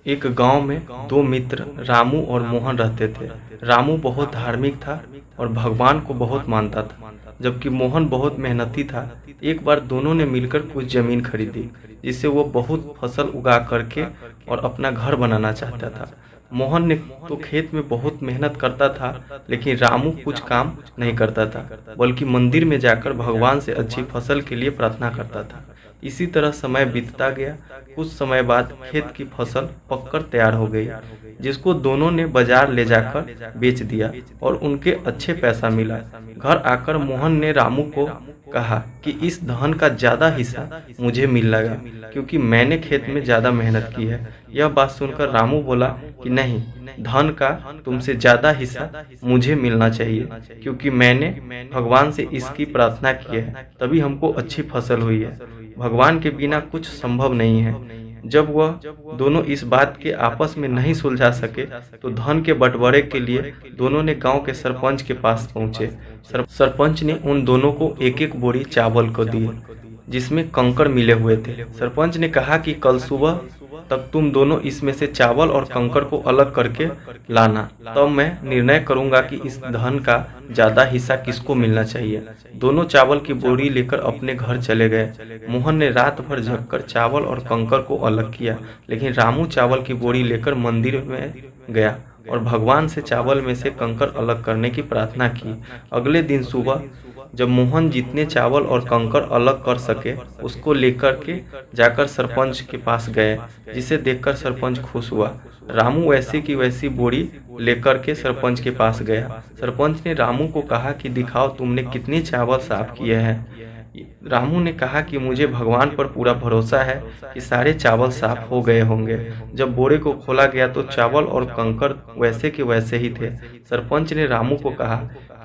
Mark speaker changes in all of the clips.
Speaker 1: एक गांव में दो मित्र रामू और मोहन रहते थे। रामू बहुत धार्मिक था और भगवान को बहुत मानता था, जबकि मोहन बहुत मेहनती था। एक बार दोनों ने मिलकर कुछ जमीन खरीदी, जिससे वो बहुत फसल उगा करके और अपना घर बनाना चाहता था। मोहन ने तो खेत में बहुत मेहनत करता था, लेकिन रामू कुछ काम नहीं करता था, बल्कि मंदिर में जाकर भगवान से अच्छी फसल के लिए प्रार्थना करता था। इसी तरह समय बीतता गया। कुछ समय बाद खेत की फसल पककर तैयार हो गई, जिसको दोनों ने बाजार ले जाकर बेच दिया और उनके अच्छे पैसा मिला। घर आकर मोहन ने रामू को कहा कि इस धन का ज्यादा हिस्सा मुझे मिल लगा, क्योंकि मैंने खेत में ज्यादा मेहनत की है। यह बात सुनकर रामू बोला कि नहीं, धन का तुमसे ज्यादा हिस्सा मुझे मिलना चाहिए, क्योंकि मैंने भगवान से इसकी प्रार्थना की है, तभी हमको अच्छी फसल हुई है। भगवान के बिना कुछ संभव नहीं है। जब वह दोनों इस बात के आपस में नहीं सुलझा सके, तो धन के बंटवारे के लिए दोनों ने गांव के सरपंच के पास पहुंचे। सरपंच ने उन दोनों को एक एक बोरी चावल को दिए, जिसमें कंकड़ मिले हुए थे। सरपंच ने कहा कि कल सुबह तक तुम दोनों इसमें से चावल और कंकड़ को अलग करके लाना, तब मैं निर्णय करूंगा कि इस धन का ज्यादा हिस्सा किसको मिलना चाहिए। दोनों चावल की बोरी लेकर अपने घर चले गए। मोहन ने रात भर जगकर चावल और कंकड़ को अलग किया, लेकिन रामू चावल की बोरी लेकर मंदिर में गया और भगवान से चावल में से कंकड़ अलग करने की प्रार्थना की। अगले दिन सुबह जब मोहन जितने चावल और कंकड़ अलग कर सके, उसको लेकर के जाकर सरपंच के पास गए, जिसे देखकर सरपंच खुश हुआ। रामू वैसे की वैसी बोरी लेकर के सरपंच के पास गया। सरपंच ने रामू को कहा कि दिखाओ तुमने कितने चावल साफ किए हैं। रामू ने कहा कि मुझे भगवान पर पूरा भरोसा है कि सारे चावल साफ हो गए होंगे। जब बोरे को खोला गया तो चावल और कंकड़ वैसे के वैसे ही थे। सरपंच ने रामू को कहा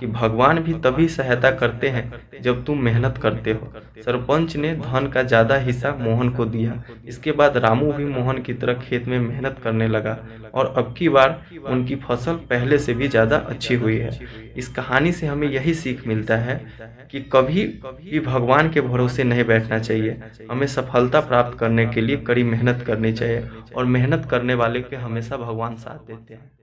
Speaker 1: कि भगवान भी तभी सहायता करते हैं जब तुम मेहनत करते हो। सरपंच ने धन का ज्यादा हिस्सा मोहन को दिया। इसके बाद रामू भी मोहन की तरह खेत में मेहनत करने लगा और अब की बार उनकी फसल पहले से भी ज्यादा अच्छी हुई है। इस कहानी से हमें यही सीख मिलता है कि कभी भी भगवान के भरोसे नहीं बैठना चाहिए। हमें सफलता प्राप्त करने के लिए कड़ी मेहनत करनी चाहिए और मेहनत करने वाले के हमेशा भगवान साथ देते हैं।